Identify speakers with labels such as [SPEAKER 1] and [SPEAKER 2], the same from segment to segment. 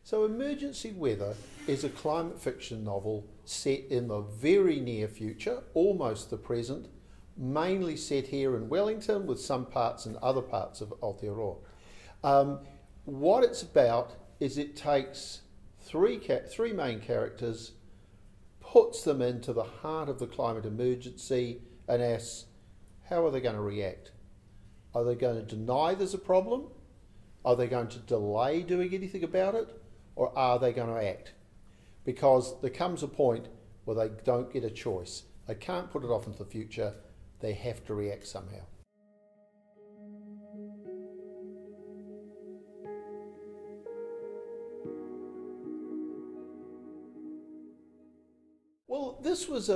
[SPEAKER 1] So Emergency Weather is a climate fiction novel set in the very near future, almost the present, mainly set here in Wellington with some parts in other parts of Aotearoa. What it's about is it takes three main characters, puts them into the heart of the climate emergency and asks, how are they going to react? Are they going to deny there's a problem? Are they going to delay doing anything about it? Or are they going to act? Because there comes a point where they don't get a choice. They can't put it off into the future. They have to react somehow. Well, this was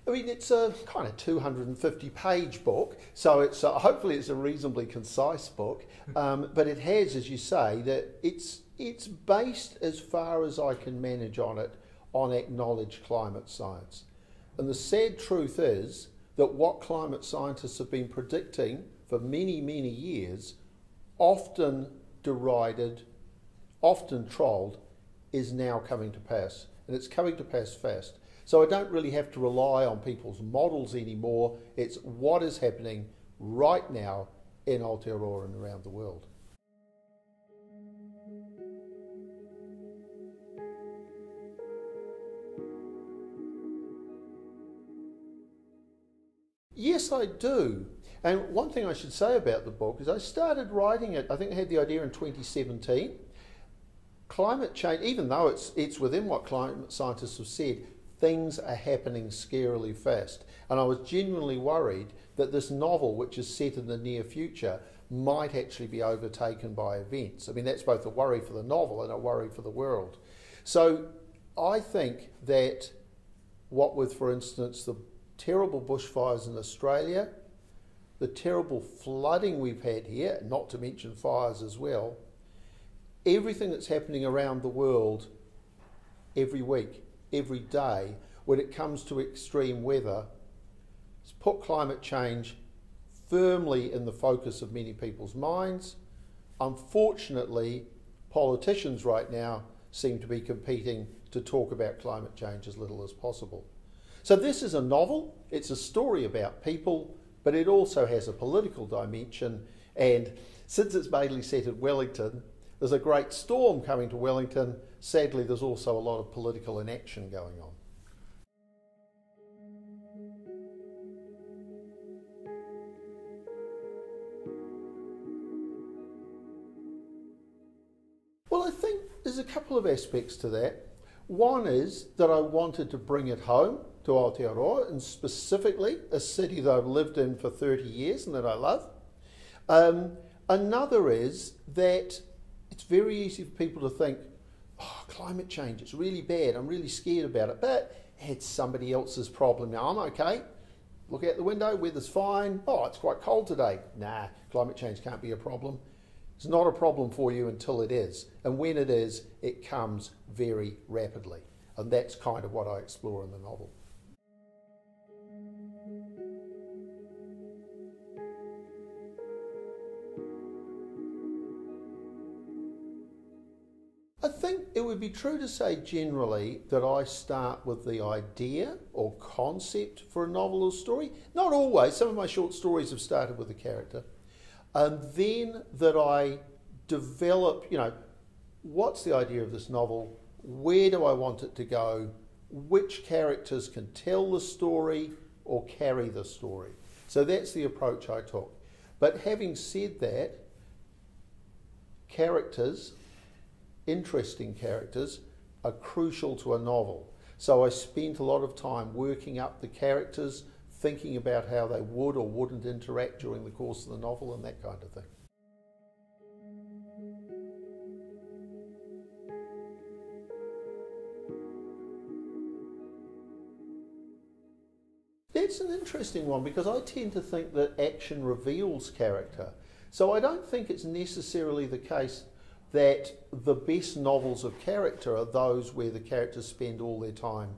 [SPEAKER 1] it's a kind of 250-page book, so it's hopefully it's a reasonably concise book, but it has, as you say, that it's based, as far as I can manage on it, on acknowledged climate science. And the sad truth is that what climate scientists have been predicting for many, many years, often derided, often trolled, is now coming to pass. And it's coming to pass fast. So I don't really have to rely on people's models anymore. It's what is happening right now in Aotearoa and around the world. Yes, I do. And one thing I should say about the book is I started writing it, I think I had the idea in 2017. Climate change, even though it's within what climate scientists have said, things are happening scarily fast. And I was genuinely worried that this novel, which is set in the near future, might actually be overtaken by events. I mean, that's both a worry for the novel and a worry for the world. So I think that what with, for instance, the terrible bushfires in Australia, the terrible flooding we've had here, not to mention fires as well, everything that's happening around the world every week, every day, when it comes to extreme weather, has put climate change firmly in the focus of many people's minds. Unfortunately, politicians right now seem to be competing to talk about climate change as little as possible. So this is a novel, it's a story about people, but it also has a political dimension, and since it's mainly set in Wellington, there's a great storm coming to Wellington. Sadly, there's also a lot of political inaction going on. Well, I think there's a couple of aspects to that. One is that I wanted to bring it home to Aotearoa, and specifically a city that I've lived in for 30 years and that I love. Another is that it's very easy for people to think, oh, climate change, it's really bad, I'm really scared about it, but it's somebody else's problem. Now, I'm okay. Look out the window, weather's fine. Oh, it's quite cold today. Nah, climate change can't be a problem. It's not a problem for you until it is. And when it is, it comes very rapidly. And that's kind of what I explore in the novel. I think it would be true to say generally that I start with the idea or concept for a novel or story. Not always, some of my short stories have started with a character. And then that I develop, what's the idea of this novel? Where do I want it to go? Which characters can tell the story or carry the story? So that's the approach I took. But having said that, characters, interesting characters, are crucial to a novel. So I spent a lot of time working up the characters, thinking about how they would or wouldn't interact during the course of the novel and that kind of thing. That's an interesting one because I tend to think that action reveals character. So I don't think it's necessarily the case that the best novels of character are those where the characters spend all their time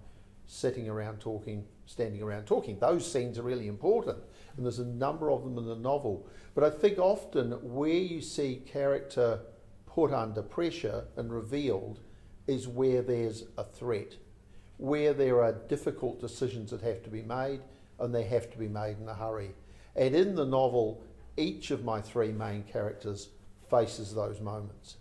[SPEAKER 1] sitting around talking, standing around talking. Those scenes are really important, and there's a number of them in the novel. But I think often where you see character put under pressure and revealed is where there's a threat, where there are difficult decisions that have to be made, and they have to be made in a hurry. And in the novel, each of my three main characters faces those moments.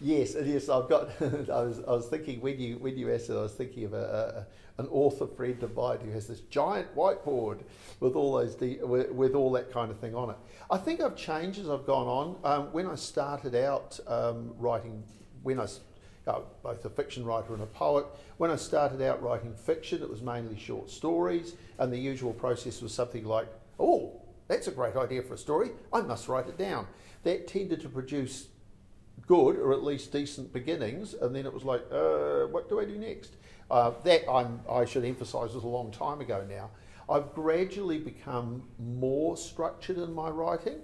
[SPEAKER 1] Yes, and yes, I've got. I was thinking when you asked it, I was thinking of an author friend of mine who has this giant whiteboard with all those with all that kind of thing on it. I think I've changed as I've gone on. When I started out writing, both a fiction writer and a poet. When I started out writing fiction, it was mainly short stories, and the usual process was something like, "Oh, that's a great idea for a story. I must write it down." That tended to produce good or at least decent beginnings, and then it was like, what do I do next? I should emphasise was a long time ago now. I've gradually become more structured in my writing.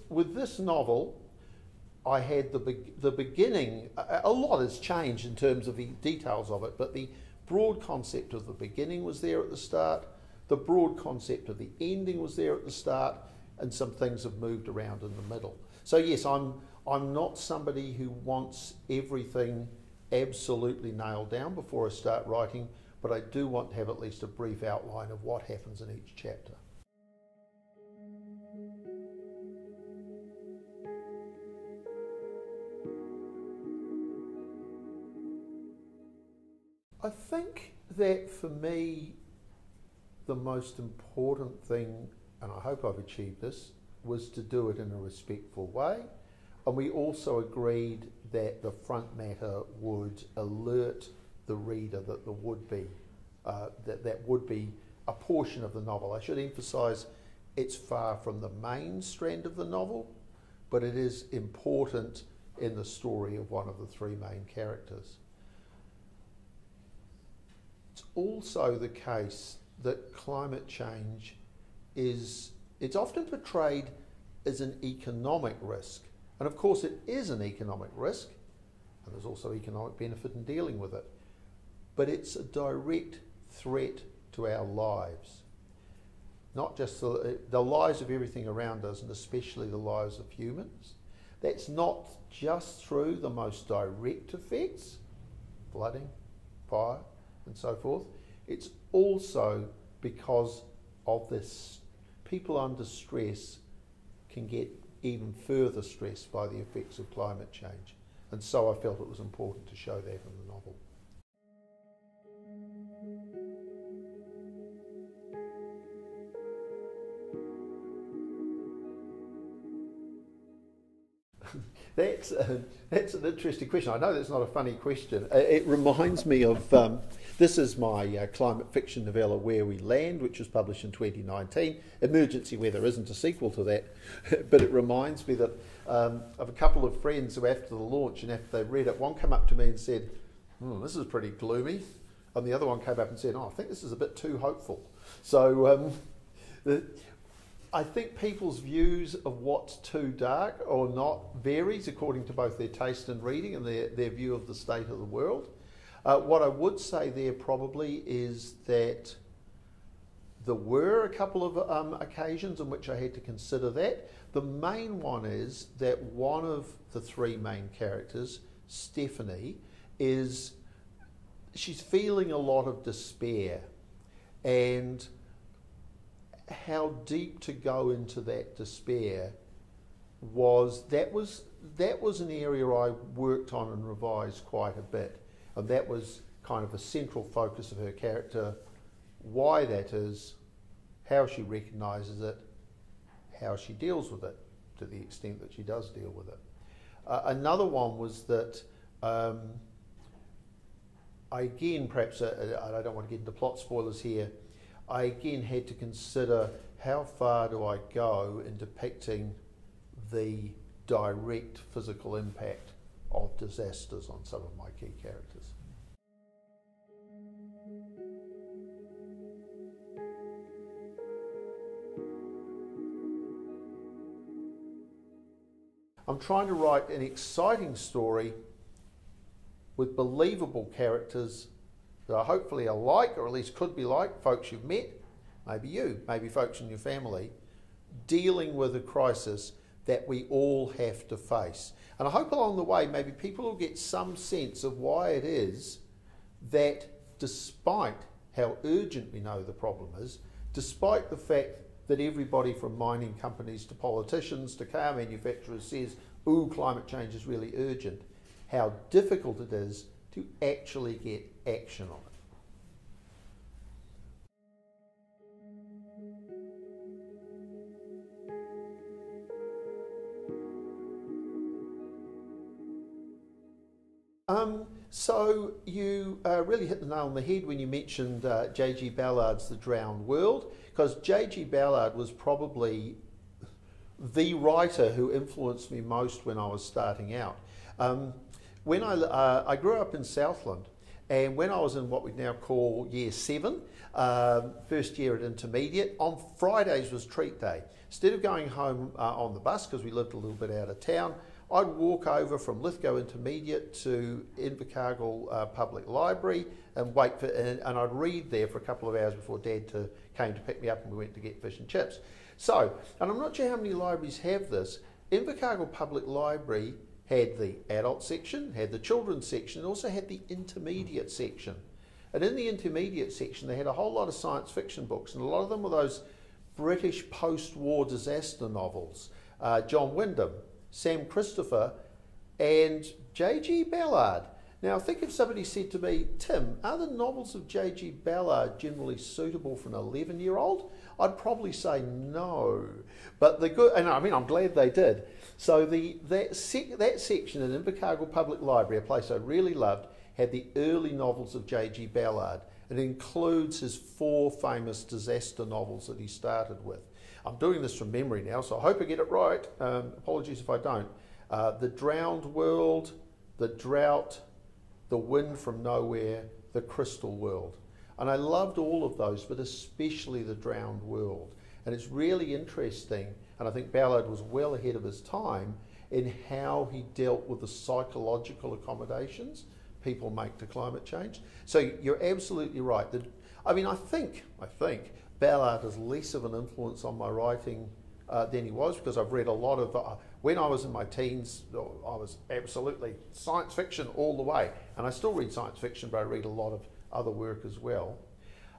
[SPEAKER 1] With this novel, I had the beginning. A lot has changed in terms of the details of it, but the broad concept of the beginning was there at the start. The broad concept of the ending was there at the start, and some things have moved around in the middle. So yes, I'm not somebody who wants everything absolutely nailed down before I start writing, but I do want to have at least a brief outline of what happens in each chapter. I think that for me, the most important thing, and I hope I've achieved this, was to do it in a respectful way. And we also agreed that the front matter would alert the reader that there would be that would be a portion of the novel. I should emphasise it's far from the main strand of the novel, but it is important in the story of one of the three main characters. It's also the case that climate change it's often portrayed as an economic risk. And of course it is an economic risk, and there's also economic benefit in dealing with it. But it's a direct threat to our lives. Not just the lives of everything around us, and especially the lives of humans. That's not just through the most direct effects, flooding, fire, and so forth. It's also because of this. People under stress can get even further stressed by the effects of climate change. And so I felt it was important to show that in the novel. That's an interesting question. I know that's not a funny question. It reminds me of, this is my climate fiction novella, Where We Land, which was published in 2019. Emergency Weather isn't a sequel to that, but it reminds me that of a couple of friends who after the launch and after they read it, one came up to me and said, this is pretty gloomy. And the other one came up and said, I think this is a bit too hopeful. So I think people's views of what's too dark or not varies according to both their taste in reading and their view of the state of the world. What I would say there probably is that there were a couple of occasions in which I had to consider that. The main one is that one of the three main characters, Stephanie, she's feeling a lot of despair, and how deep to go into that despair was an area I worked on and revised quite a bit, and that was kind of a central focus of her character, why that is, how she recognises it, how she deals with it, to the extent that she does deal with it. Another one was that I again, perhaps I don't want to get into plot spoilers here, I again had to consider how far do I go in depicting the direct physical impact of disasters on some of my key characters. I'm trying to write an exciting story with believable characters that are hopefully alike, or at least could be like, folks you've met, maybe you, maybe folks in your family, dealing with a crisis that we all have to face. And I hope along the way maybe people will get some sense of why it is that despite how urgent we know the problem is, despite the fact that everybody from mining companies to politicians to car manufacturers says, ooh, climate change is really urgent, how difficult it is to actually get action on it. So you really hit the nail on the head when you mentioned J.G. Ballard's The Drowned World, because J.G. Ballard was probably the writer who influenced me most when I was starting out. When I grew up in Southland, and when I was in what we now call Year 7, first year at intermediate, on Fridays was treat day. Instead of going home on the bus, because we lived a little bit out of town, I'd walk over from Lithgow Intermediate to Invercargill Public Library and wait for, and I'd read there for a couple of hours before Dad came to pick me up and we went to get fish and chips. So, and I'm not sure how many libraries have this, Invercargill Public Library had the adult section, had the children's section, and also had the intermediate section. And in the intermediate section they had a whole lot of science fiction books, and a lot of them were those British post-war disaster novels. John Wyndham, Sam Christopher and J.G. Ballard. Now think if somebody said to me, Tim, are the novels of J.G. Ballard generally suitable for an 11-year-old? I'd probably say no. But the good, and I mean I'm glad they did. So that section in Invercargill Public Library, a place I really loved, had the early novels of J.G. Ballard. It includes his 4 famous disaster novels that he started with. I'm doing this from memory now, so I hope I get it right. Apologies if I don't. The Drowned World, The Drought, The Wind from Nowhere, The Crystal World. And I loved all of those, but especially The Drowned World. And it's really interesting, and I think Ballard was well ahead of his time in how he dealt with the psychological accommodations people make to climate change. So you're absolutely right. I think Ballard has less of an influence on my writing than he was, because I've read a lot of, when I was in my teens, I was absolutely science fiction all the way. And I still read science fiction, but I read a lot of other work as well.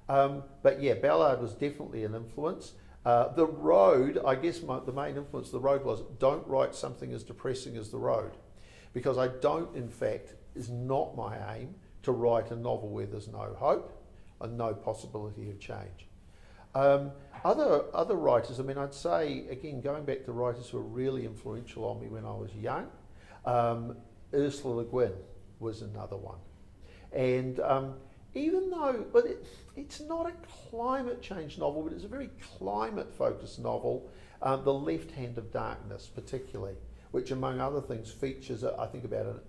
[SPEAKER 1] But yeah, Ballard was definitely an influence. The Road, I guess the main influence of The Road was, don't write something as depressing as The Road. Because I don't, in fact, is not my aim to write a novel where there's no hope and no possibility of change. Other writers, I mean, I'd say, again, going back to writers who were really influential on me when I was young, Ursula Le Guin was another one. And even though, but it's not a climate change novel, but it's a very climate-focused novel, The Left Hand of Darkness particularly, which among other things features, I think, about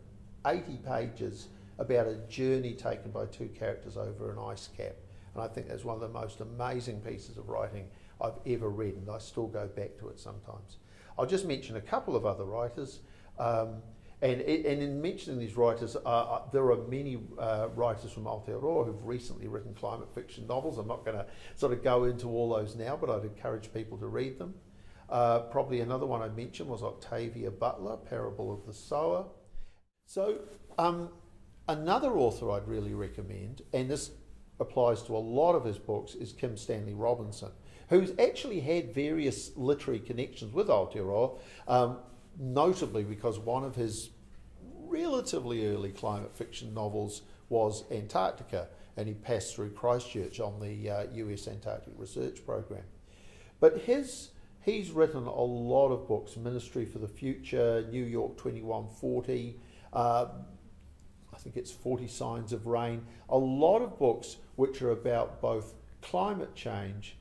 [SPEAKER 1] 80 pages about a journey taken by 2 characters over an ice cap. And I think that's one of the most amazing pieces of writing I've ever read, and I still go back to it sometimes. I'll just mention a couple of other writers, and in mentioning these writers, there are many writers from Aotearoa who've recently written climate fiction novels. I'm not going to sort of go into all those now, but I'd encourage people to read them. Probably another one I mentioned was Octavia Butler, Parable of the Sower. So another author I'd really recommend, and this applies to a lot of his books, is Kim Stanley Robinson, who's actually had various literary connections with Aotearoa, notably because one of his relatively early climate fiction novels was Antarctica, and he passed through Christchurch on the US Antarctic Research Program. But he's written a lot of books, Ministry for the Future, New York 2140, I think it's 40 Signs of Rain, a lot of books which are about both climate change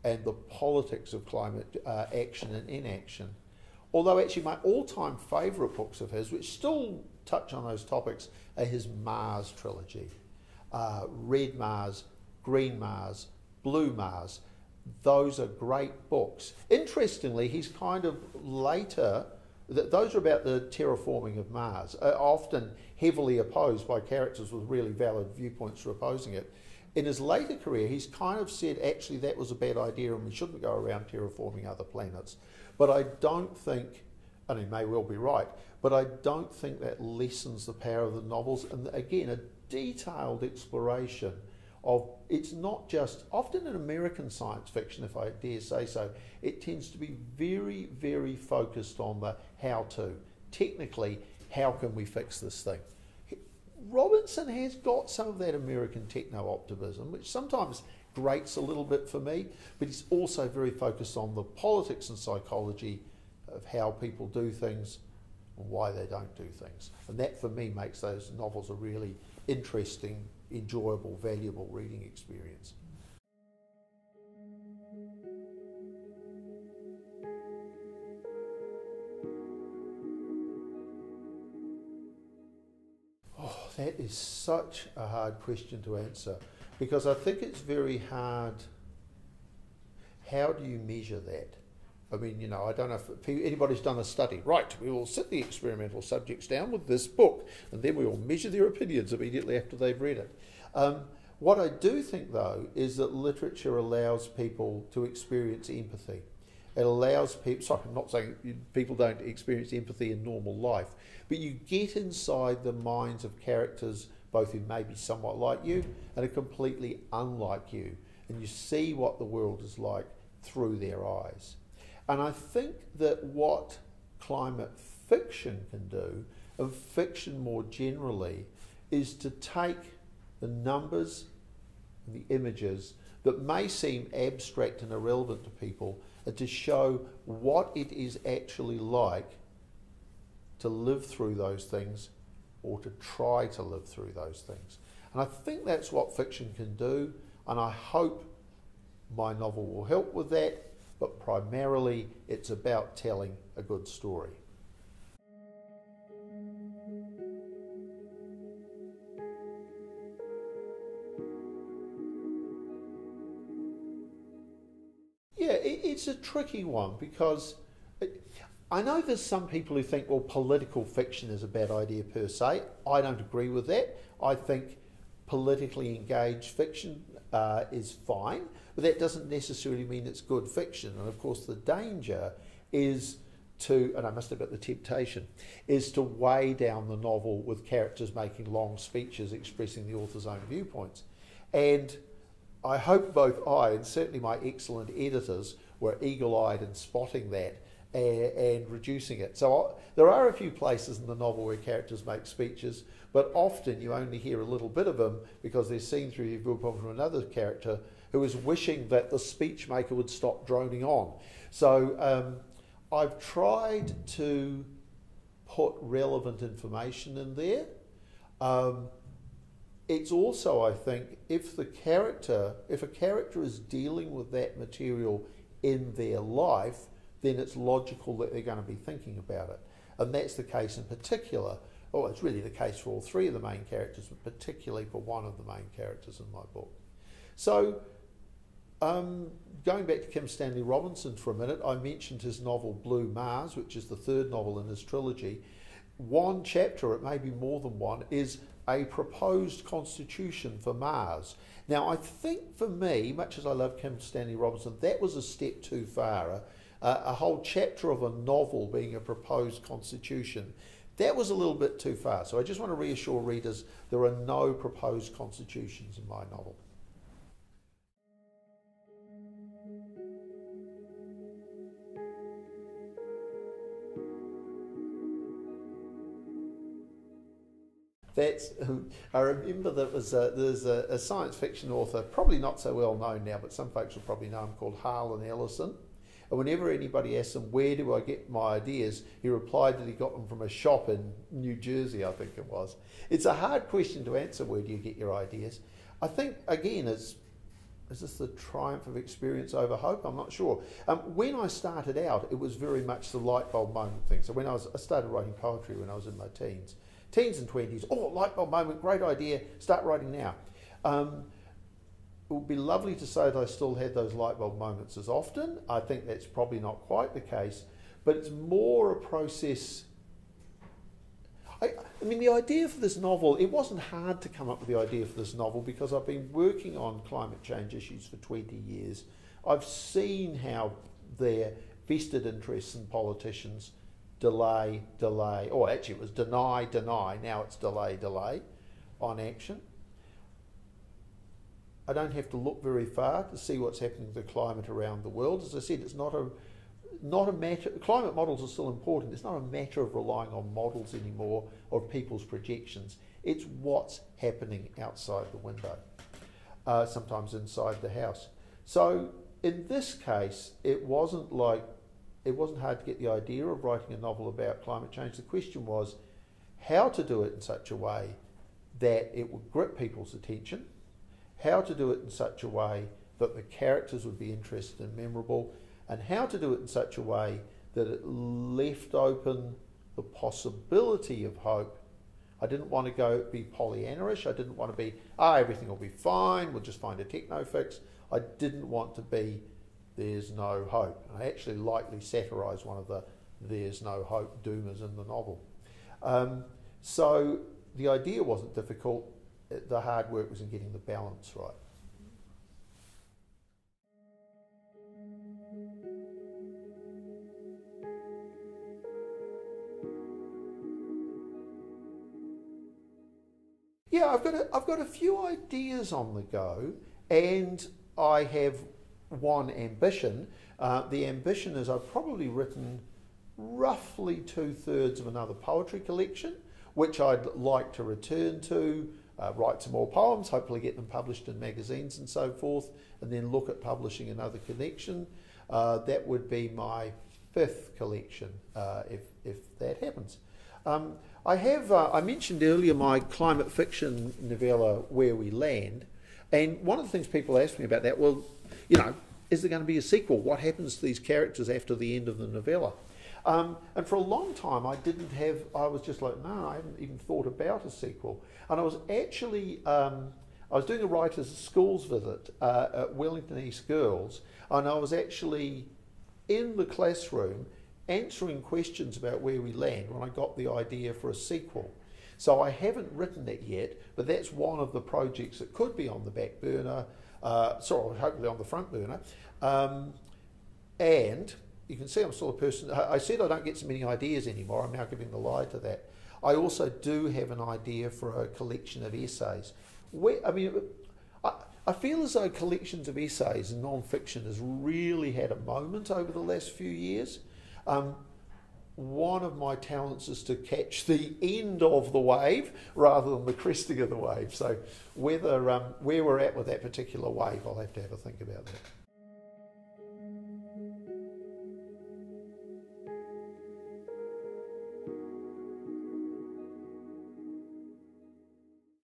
[SPEAKER 1] and the politics of climate action and inaction. Although actually my all-time favourite books of his, which still touch on those topics, are his Mars trilogy. Red Mars, Green Mars, Blue Mars. Those are great books. Interestingly, he's kind of later those are about the terraforming of Mars, often heavily opposed by characters with really valid viewpoints for opposing it. In his later career, he's kind of said, actually, that was a bad idea and we shouldn't go around terraforming other planets. But I don't think, and he may well be right, but I don't think that lessens the power of the novels. And again, a detailed exploration of, it's not just, often in American science fiction, if I dare say so, it tends to be very, very focused on the how-to. Technically, how can we fix this thing? Robinson has got some of that American techno-optimism, which sometimes grates a little bit for me, but he's also very focused on the politics and psychology of how people do things and why they don't do things. And that, for me, makes those novels a really interesting, enjoyable, valuable reading experience. That is such a hard question to answer, because I think it's very hard. How do you measure that? I mean, you know, I don't know if anybody's done a study. Right, we will sit the experimental subjects down with this book, and then we will measure their opinions immediately after they've read it. What I do think, though, is that literature allows people to experience empathy. It allows people, sorry, I'm not saying people don't experience empathy in normal life, but you get inside the minds of characters, both who may be somewhat like you and are completely unlike you, and you see what the world is like through their eyes. And I think that what climate fiction can do, and fiction more generally, is to take the numbers and the images that may seem abstract and irrelevant to people, and to show what it is actually like to live through those things, or to try to live through those things. And I think that's what fiction can do, and I hope my novel will help with that, but primarily it's about telling a good story. Yeah, it's a tricky one, because I know there's some people who think, well, political fiction is a bad idea per se. I don't agree with that. I think politically engaged fiction is fine, but that doesn't necessarily mean it's good fiction. And of course the danger is to, and I must admit the temptation, is to weigh down the novel with characters making long speeches expressing the author's own viewpoints. And I hope both I and certainly my excellent editors were eagle-eyed in spotting that and reducing it. So there are a few places in the novel where characters make speeches, but often you only hear a little bit of them because they're seen through the viewpoint from another character who is wishing that the speech maker would stop droning on. So I've tried to put relevant information in there. It's also, I think, if a character is dealing with that material in their life, then it's logical that they're going to be thinking about it. And that's the case in particular, well, it's really the case for all three of the main characters, but particularly for one of the main characters in my book. So, going back to Kim Stanley Robinson for a minute, I mentioned his novel Blue Mars, which is the third novel in his trilogy. One chapter, it may be more than one, is a proposed constitution for Mars. Now, I think for me, much as I love Kim Stanley Robinson, that was a step too far. A whole chapter of a novel being a proposed constitution, that was a little bit too far. So I just want to reassure readers there are no proposed constitutions in my novel. I remember that there's a science fiction author, probably not so well known now, but some folks will probably know him, called Harlan Ellison. And whenever anybody asked him, where do I get my ideas, he replied that he got them from a shop in New Jersey, I think it was. It's a hard question to answer, where do you get your ideas? I think, again, is this the triumph of experience over hope? I'm not sure. When I started out, it was very much the light bulb moment thing. So I started writing poetry when I was in my teens and 20s. Oh, light bulb moment, great idea, start writing now. It would be lovely to say that I still had those light bulb moments as often. I think that's probably not quite the case. but it's more a process. I mean, the idea for this novel, it wasn't hard to come up with the idea for this novel because I've been working on climate change issues for 20 years. I've seen how their vested interests in politicians delay, or actually it was deny, now it's delay on action. I don't have to look very far to see what's happening to the climate around the world. As I said, it's not a matter, climate models are still important. It's not a matter of relying on models anymore or people's projections. It's what's happening outside the window, sometimes inside the house. So in this case, it wasn't hard to get the idea of writing a novel about climate change. The question was how to do it in such a way that it would grip people's attention, how to do it in such a way that the characters would be interested and memorable, and how to do it in such a way that it left open the possibility of hope. I didn't want to be Pollyanna-ish. I didn't want to be, everything will be fine, we'll just find a techno fix. I didn't want to be, there's no hope. And I actually lightly satirised one of the there's no hope doomers in the novel. So the idea wasn't difficult. The hard work was in getting the balance right. Yeah, I've got a few ideas on the go, and I have one ambition. The ambition is I've probably written roughly 2/3 of another poetry collection, which I'd like to return to, write some more poems, hopefully get them published in magazines and so forth, and then look at publishing another collection. That would be my 5th collection if that happens. I mentioned earlier my climate fiction novella, Where We Land, and one of the things people ask me about that, well, you know, is there going to be a sequel? What happens to these characters after the end of the novella? And for a long time I was just like, no, I haven't even thought about a sequel. And I was actually, I was doing a writer's schools visit at Wellington East Girls, and I was actually in the classroom answering questions about Where We Land when I got the idea for a sequel. So I haven't written it yet, but that's one of the projects that could be on the back burner, hopefully on the front burner. And you can see I'm still a person. I said I don't get so many ideas anymore. I'm now giving the lie to that. I also do have an idea for a collection of essays. I feel as though collections of essays and non-fiction has really had a moment over the last few years. One of my talents is to catch the end of the wave rather than the cresting of the wave. So where we're at with that particular wave, I'll have to have a think about that.